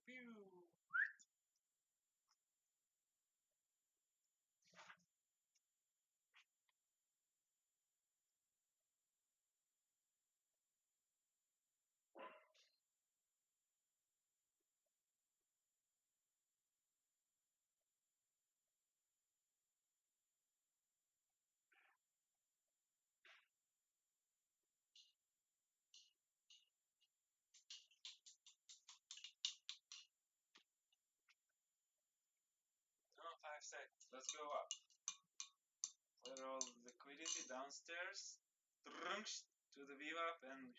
Pew. Oh, 5 seconds. Let's go up. Clear all the liquidity downstairs. To the VWAP and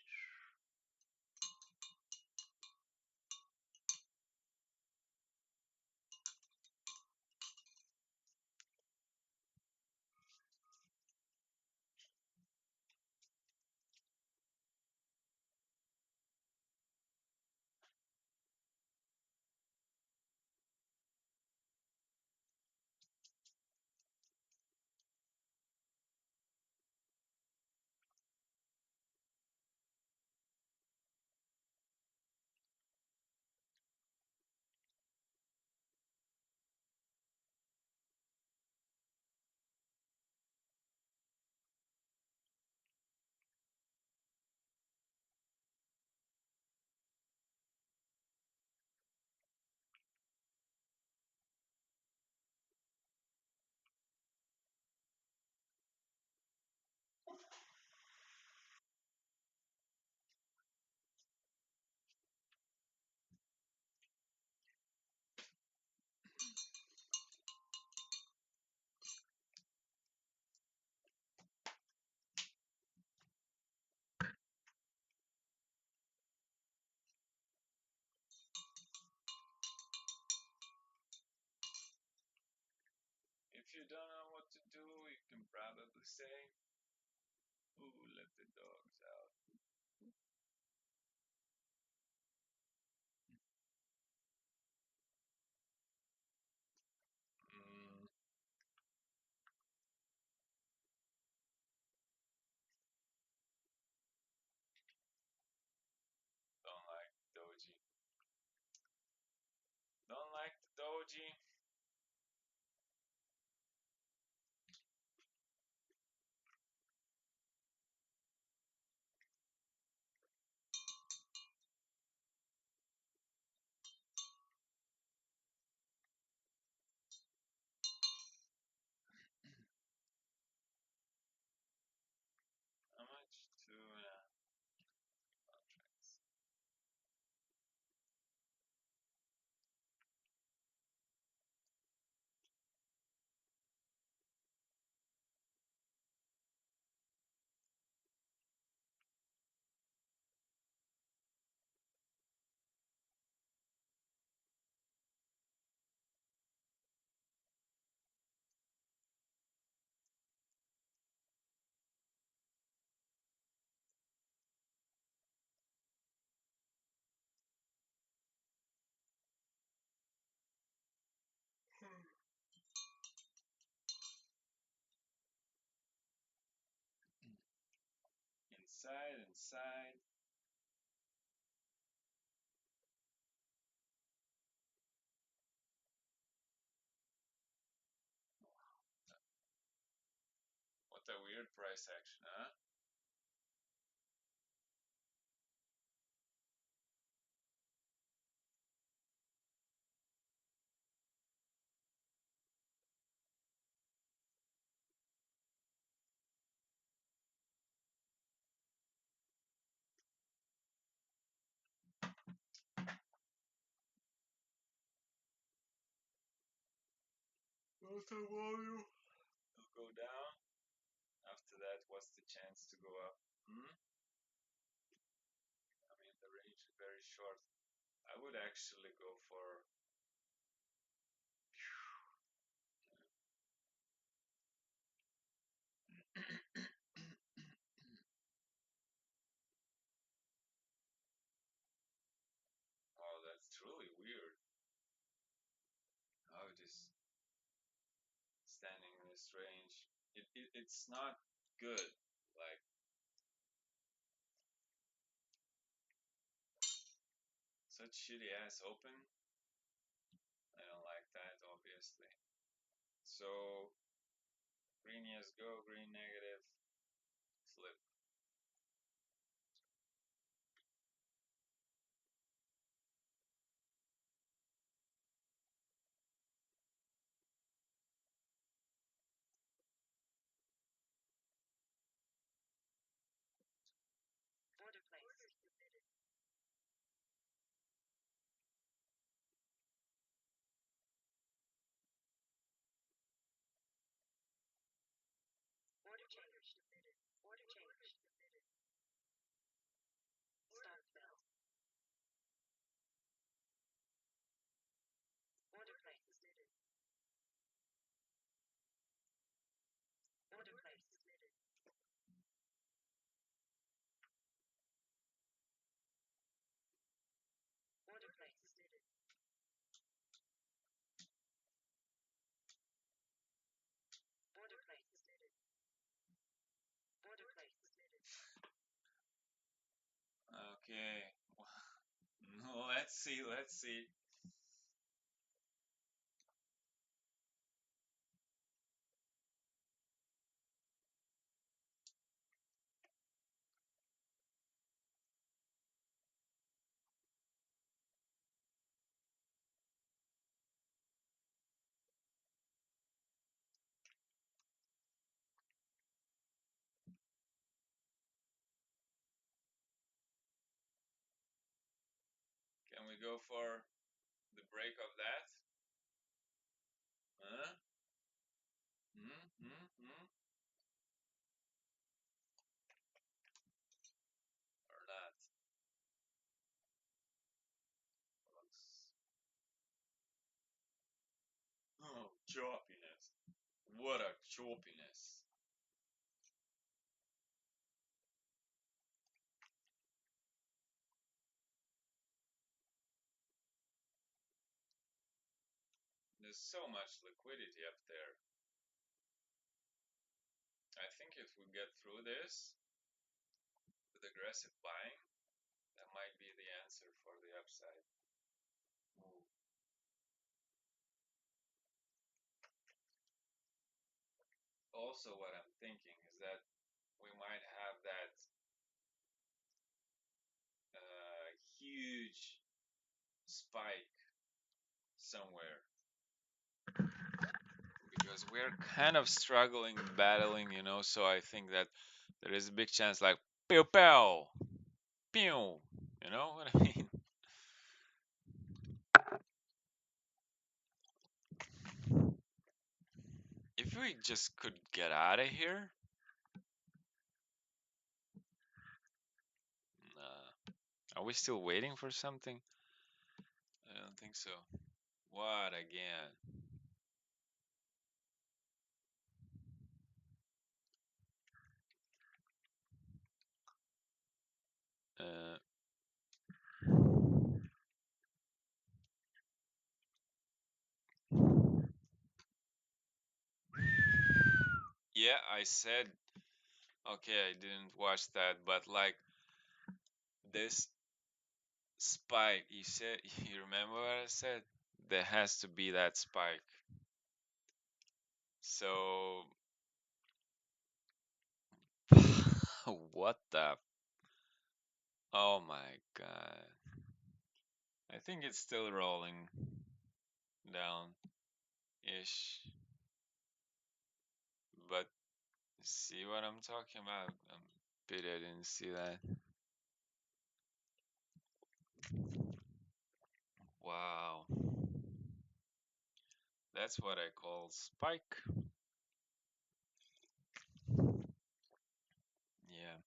if you don't know what to do, you can probably say, "Ooh, let the dogs out." Mm, don't like doji. Don't like the doji. How much? 2.5 contracts. Inside. What a weird price action, huh? Total volume will go down. After that, what's the chance to go up? I mean, the range is very short. I would actually go for. Oh, that's truly weird. How it is standing in this range. It's not good. Like, such shitty ass open. obviously. So green yes go, green negative, flip. Okay, let's see, let's see. Can we go for the break of that? Huh? Hmm? Or not? Oh, choppiness. What a choppiness. There's so much liquidity up there. I think if we get through this with aggressive buying, that might be the answer for the upside. Ooh. Also, what I'm thinking is that we might have that huge spike somewhere because we're kind of struggling, battling, so I think that there is a big chance like pew pew pew, you know what I mean? If we just could get out of here. Are we still waiting for something? I don't think so. What again? Uh, yeah, I said, okay, I didn't watch that, but like this spike, you said, you remember what I said? There has to be that spike. So, what the? Oh my God. I think it's still rolling down ish. But see what I'm talking about? Pity I didn't see that. Wow. That's what I call spike. Yeah.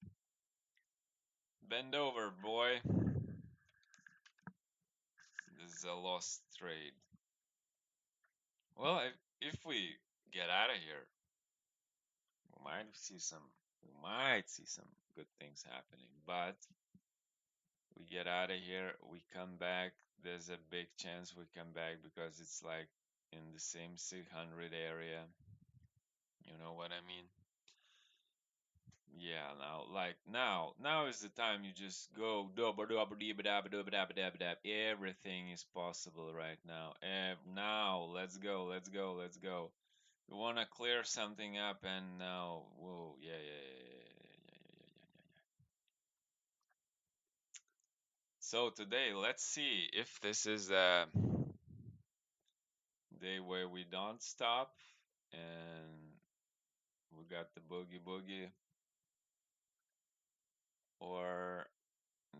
Bend over, boy. This is a lost trade. Well, if we get out of here, we might see some good things happening. But we get out of here, we come back. There's a big chance we come back because it's like in the same 600 area. You know what I mean? Yeah, now is the time you just go everything is possible right now. Now, let's go. We want to clear something up and now, whoa, yeah. So today, let's see if this is a day where we don't stop and we got the boogie boogie, or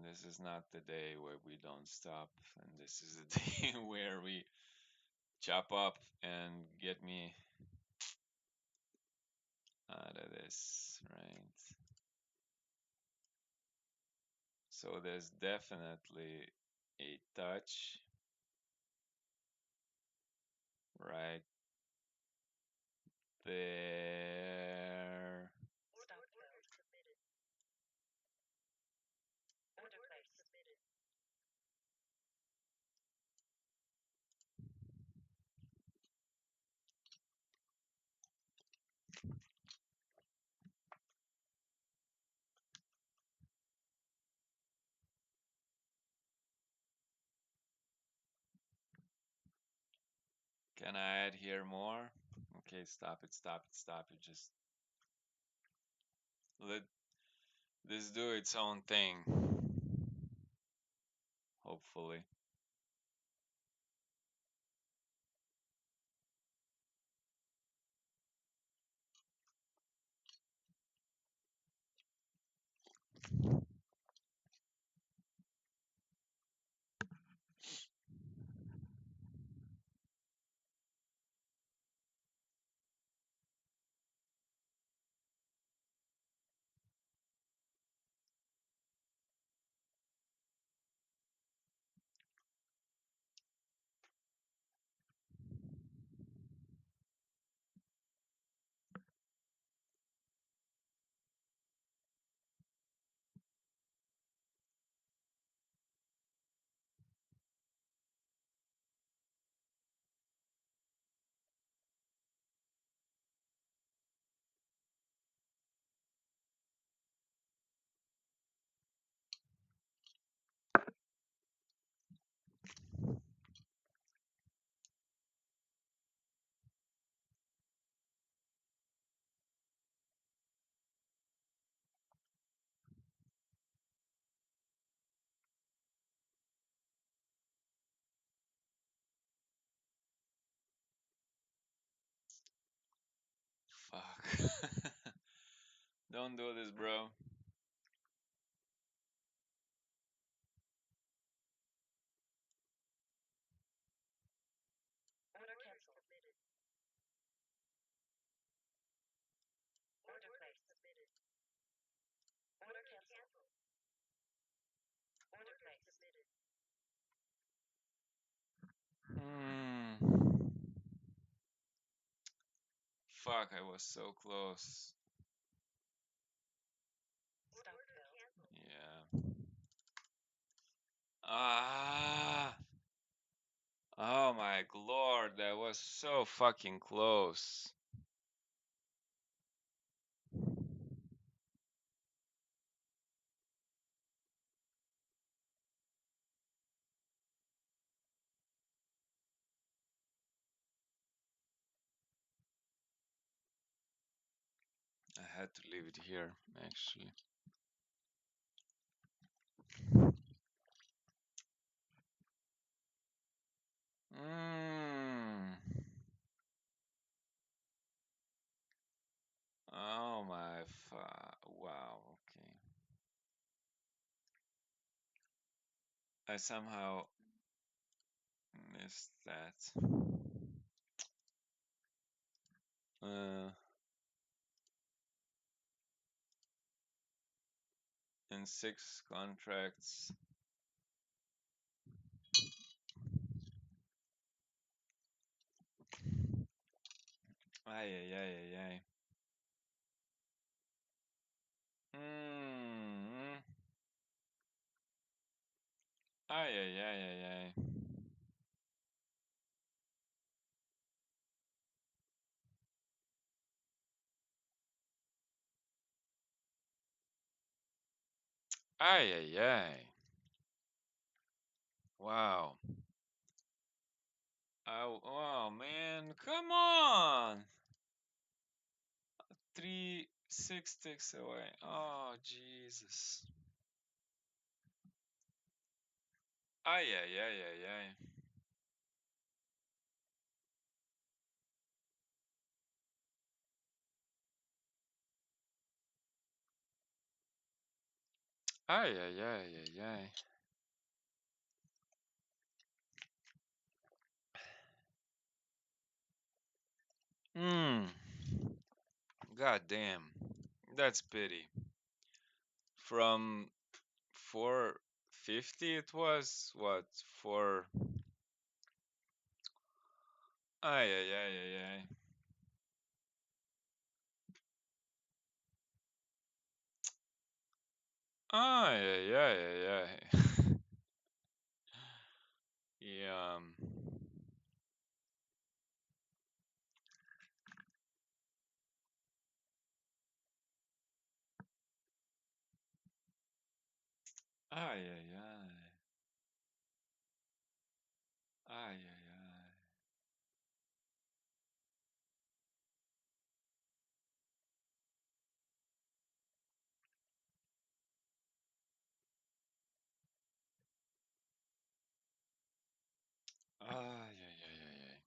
this is not the day where we don't stop, and this is the day where we chop up and get me out of this, right? So there's definitely a touch right there. Can I add here more? Okay, stop it. Just let this do its own thing, hopefully. Fuck. Don't do this, bro. Hmm. Fuck, I was so close. Yeah. Ah. Oh my lord, that was so fucking close. I had to leave it here, actually. Mm. Oh my wow, okay. I somehow missed that. In 6 contracts. Ay, ay, ay, ay, ay. Mm. Ay, ay, ay, ay, ay. Ay, ay, ay. Wow. Oh, man, come on. 6 ticks away. Oh, Jesus. Ay, ay, ay, ay, ay. Ay, ay, ay, ay, ay. Hmm. God damn. That's pity. From 450 it was what? 4. Ay, ay, ay, ay, ay. Ay, ay, ay, ay, ay. Yeah. Ay, ay, ay. Ay, ay, ay. Ay, ay, ay, ay, ay.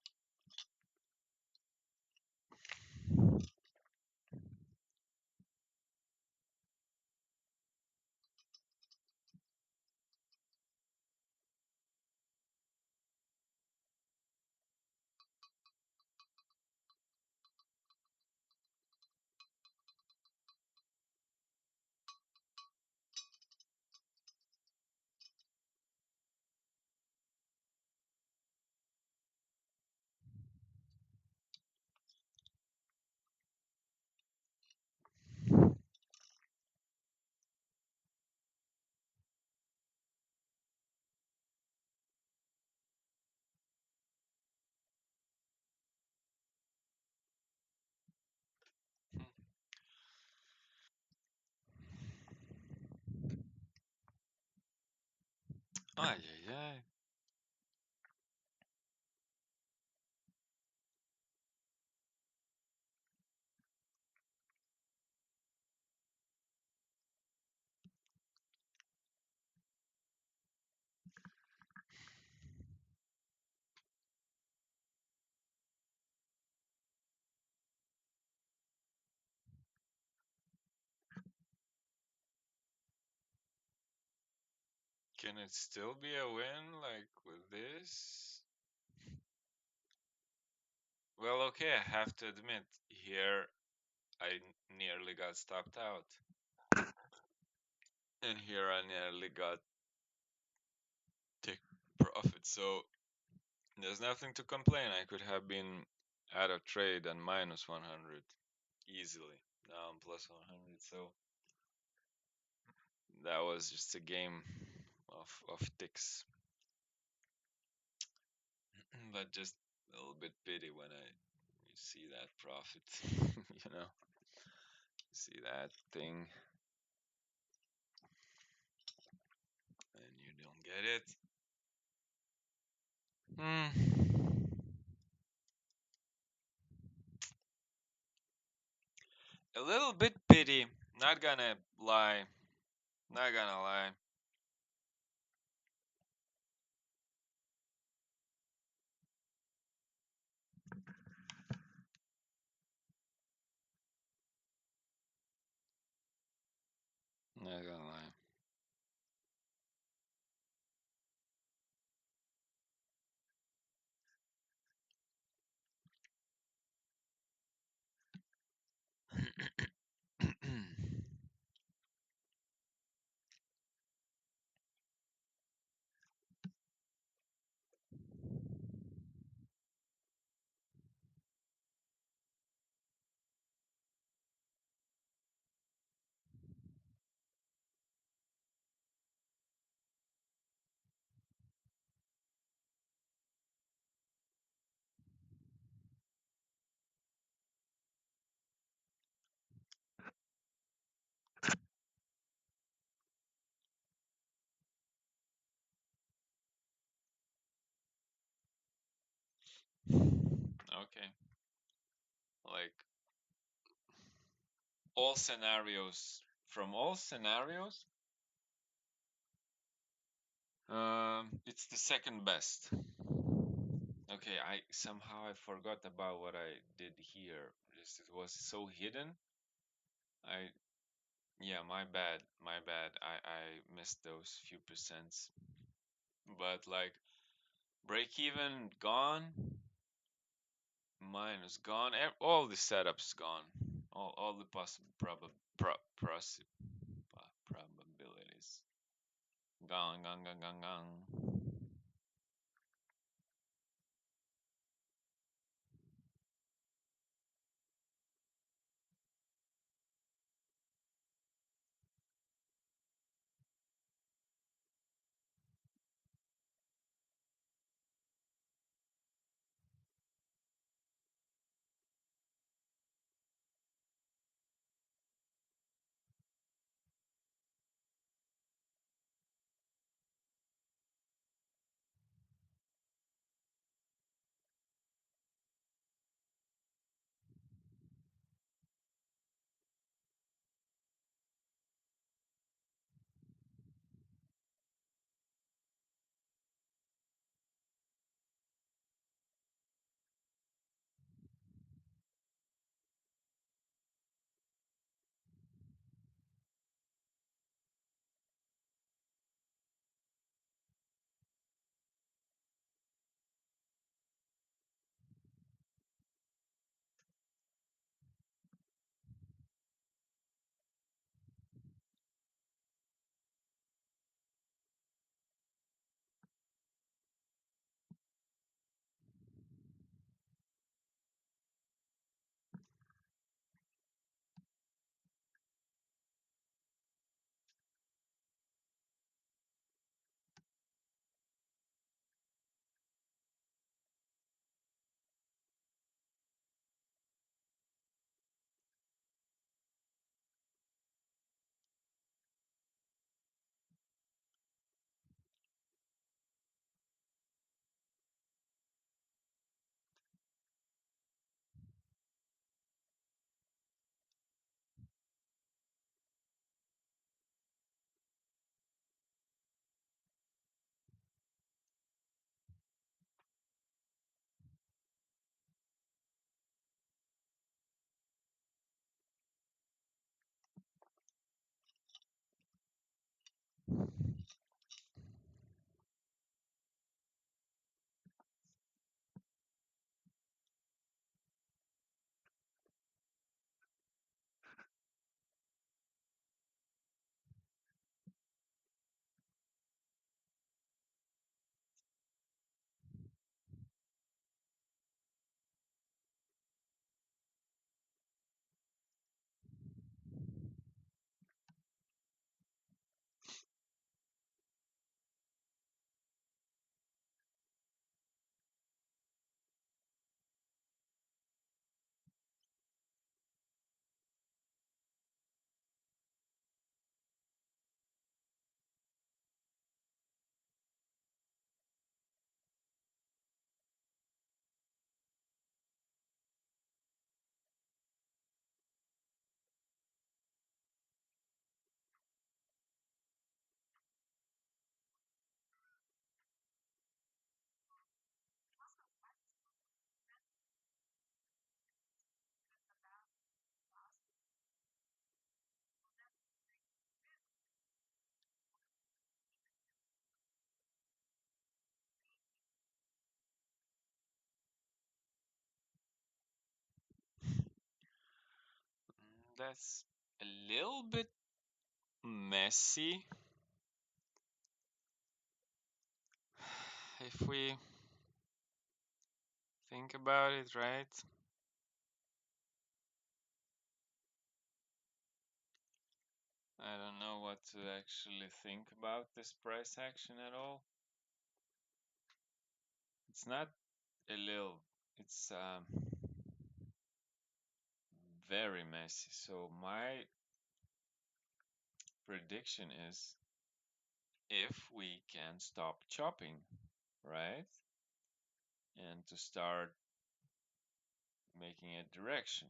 Ay, ay, ay. Can it still be a win like with this? Well, okay, I have to admit, here I nearly got stopped out. And here I nearly got take profit. So there's nothing to complain. I could have been out of trade and minus 100 easily. Now I'm plus 100. So that was just a game of ticks. But just a little bit pity when you see that profit, you know, see that thing and you don't get it. Hmm. A little bit pity. Not gonna lie. Not gonna lie. Not gonna lie. Okay. Like all scenarios, from all scenarios, it's the second best. Okay, I somehow I forgot about what I did here. It was so hidden. I Yeah, my bad, my bad. I missed those few percents. But like break even gone, minus gone, all the setups gone, all the possible probabilities gone, gone, gone, gone, gone. That's a little bit messy if we think about it, right? I don't know what to actually think about this price action at all. It's not a little, it's very messy. So my prediction is if we can stop chopping, right? and to start making a direction.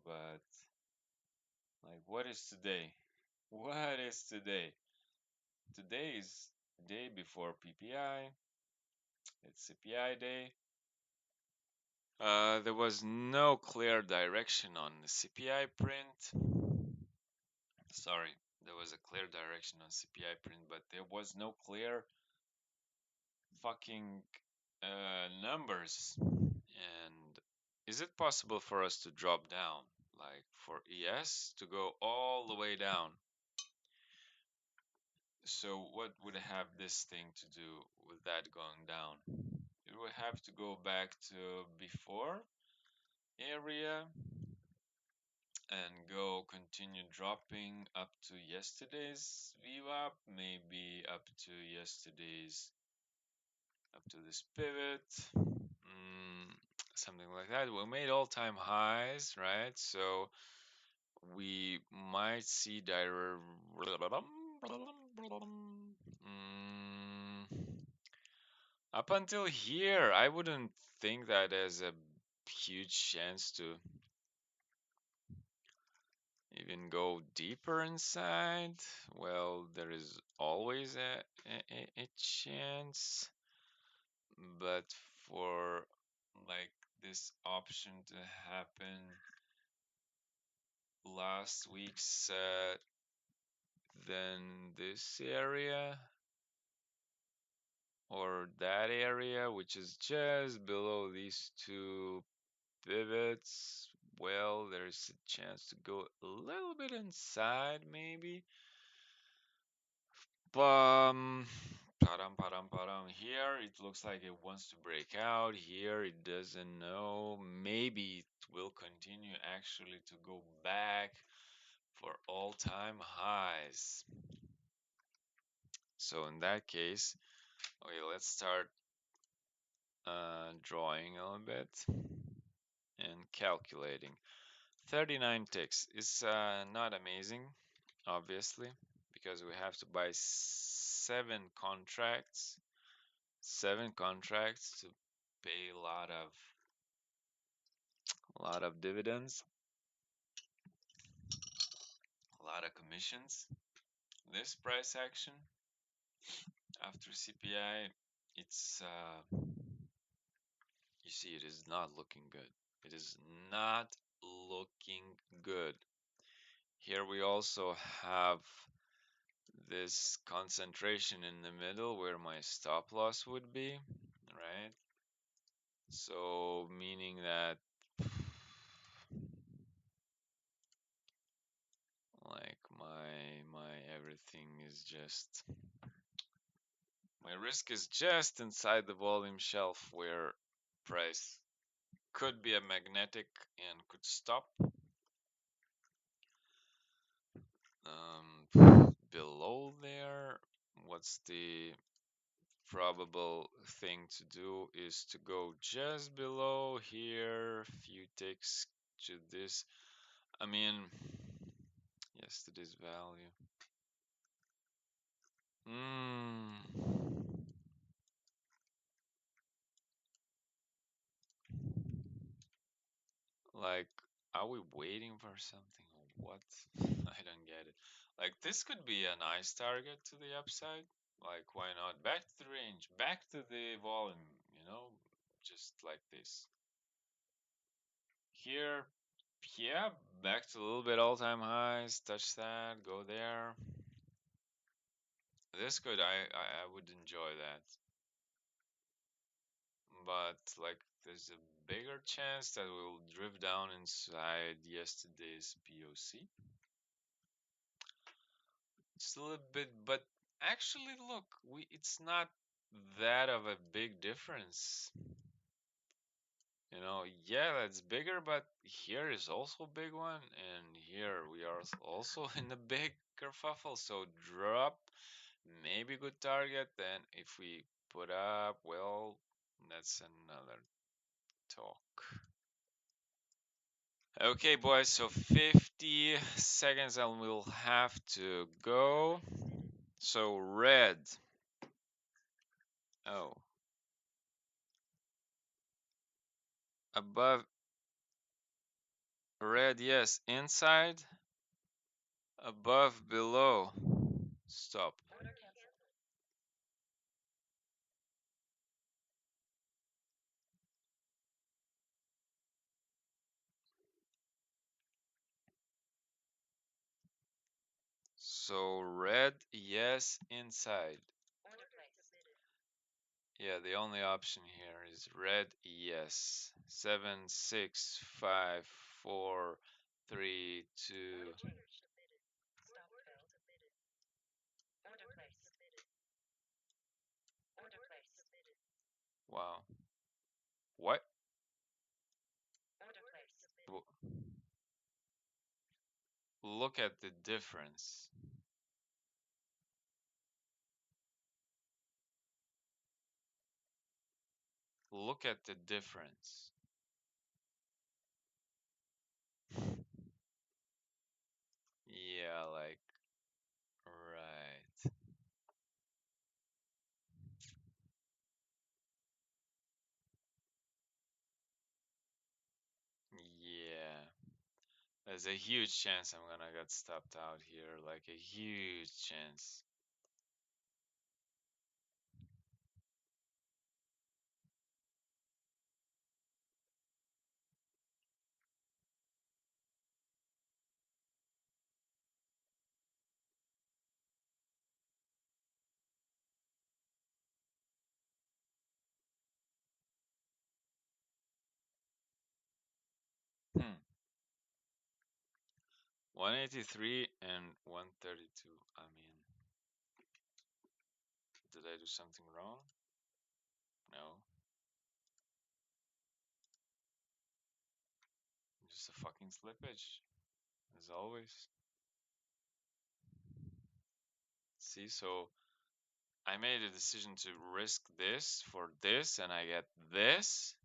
But like, what is today? What is today? Today is day before PPI. It's CPI day. There was no clear direction on the CPI print. Sorry, there was a clear direction on CPI print, but there was no clear fucking numbers. And is it possible for us to drop down, like for ES to go all the way down? So what would have this thing to do with that going down? It would have to go back to before area and go continue dropping up to yesterday's VWAP, maybe up to yesterday's, up to this pivot, something like that. We made all-time highs, right? So we might see up until here, I wouldn't think that there's a huge chance to even go deeper inside. Well, there is always a chance, but for like this option to happen last week set, then this area or that area, which is just below these two pivots, well, there's a chance to go a little bit inside, maybe. Here it looks like it wants to break out. Here it doesn't know. Maybe it will continue actually to go back for all-time highs. So in that case, okay, let's start drawing a little bit and calculating. 39 ticks is not amazing, obviously, because we have to buy 7 contracts to pay a lot of dividends, a lot of commissions. This price action after CPI, it's you see, it is not looking good. It is not looking good. Here we also have this concentration in the middle where my stop loss would be, right? So meaning that like my everything is just, my risk is just inside the volume shelf where price could be a magnetic and could stop below there. What's the probable thing to do is to go just below here, few ticks to this. I mean, yes, to this value. Like, are we waiting for something or what? I don't get it. Like, this could be a nice target to the upside. Like, why not? Back to the range, back to the volume, just like this. Here, yeah, back to a little bit all-time highs, touch that, go there. This could, I would enjoy that. But, like, there's a bigger chance that we'll drift down inside yesterday's POC. Just a little bit, but actually, look, it's not that of a big difference. Yeah, that's bigger, but here is also a big one, and here we are also in a big kerfuffle. So drop, maybe good target. Then if we put up, well, that's another talk. Okay, boys, so 50 seconds and we'll have to go. So red. Oh, Above red, yes. Inside, above, below. Stop. So red, yes. Inside. Yeah, the only option here is red, yes. 7, 6, 5, 4, 3, 2. Wow. What? W- Look at the difference. Look at the difference. Yeah, like, right. Yeah. There's a huge chance I'm gonna get stopped out here. Like, a huge chance. Hmm. 183 and 132. I mean, did I do something wrong? No. Just a fucking slippage, as always. See, so I made a decision to risk this for this, and I get this.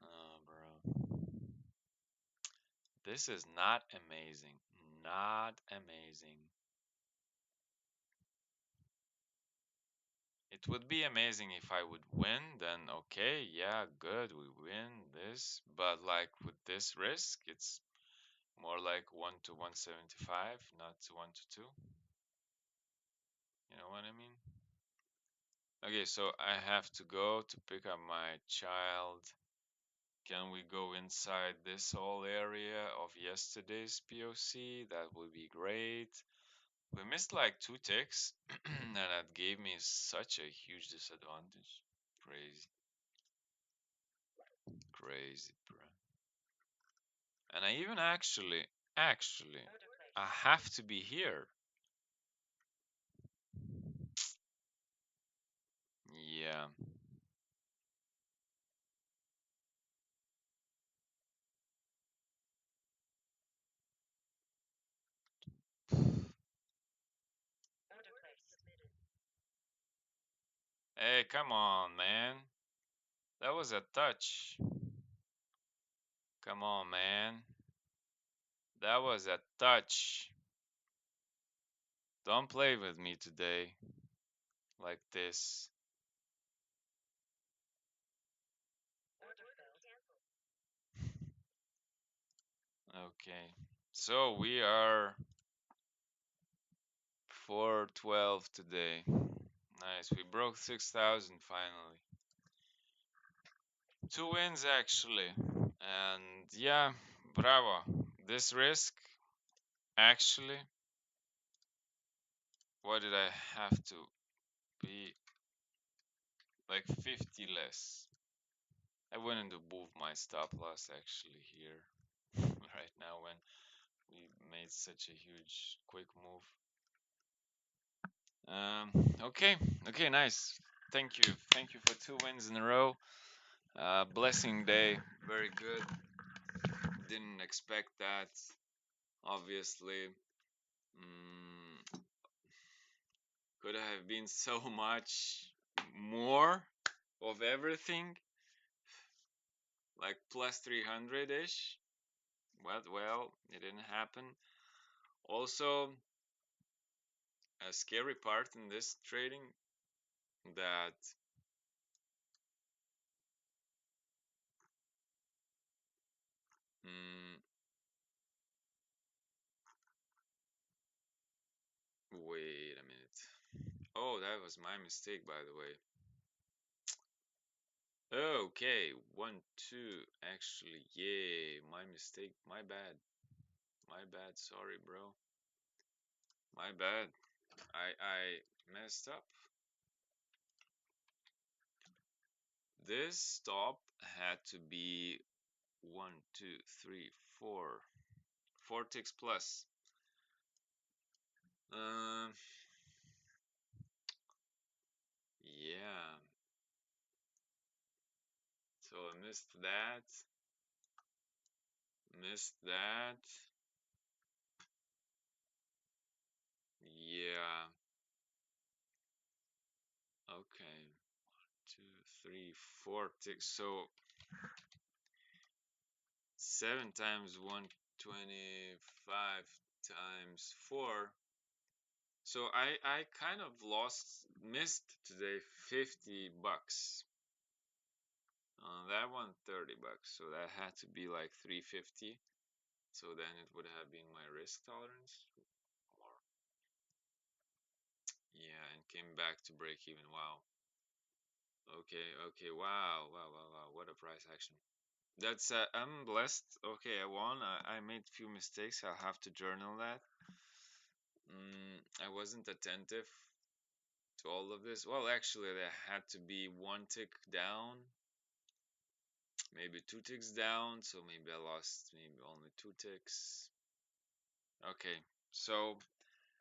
Oh, bro. This is not amazing. Not amazing. It would be amazing if I would win, then okay, yeah, good, we win this. But like with this risk, it's more like 1 to 175, not 1 to 2. You know what I mean? Okay, so I have to go to pick up my child. Can we go inside this whole area of yesterday's POC? That would be great. We missed like 2 ticks, and that gave me such a huge disadvantage. Crazy, crazy, bro. And I even actually, I have to be here. Yeah. Hey, come on, man. That was a touch. Come on, man. That was a touch. Don't play with me today like this. Okay. So we are 412 today. Nice. We broke 6,000 finally. 2 wins actually. And yeah, bravo. This risk actually, what did I have to be? Like 50 less. I wouldn't have moved my stop loss actually here right now when we made such a huge quick move. Okay, okay, nice. Thank you for 2 wins in a row. Blessing day, very good. Didn't expect that, obviously. Could have been so much more of everything, like plus 300 ish. Well, it didn't happen. Also, a scary part in this trading that Oh, that was my mistake, by the way. Okay, 1-2. Actually, yeah, my mistake. My bad. My bad. Sorry, bro. My bad. I messed up. This stop had to be 1, 2, 3, 4. 4 ticks plus. Um, yeah. So I missed that. Missed that. Yeah. Okay. 2, 3, 4 ticks. So 7 times 125 times 4. So I kind of missed today $50. That one $30. So that had to be like 350. So then it would have been my risk tolerance. Or yeah, and came back to break even. Wow. Okay, okay. Wow, wow, wow, wow. What a price action. That's I'm blessed. Okay, I won. I made few mistakes. I'll have to journal that. I wasn't attentive to all of this. Well, actually, there had to be 1 tick down, maybe 2 ticks down. So maybe I lost maybe only 2 ticks. Okay, so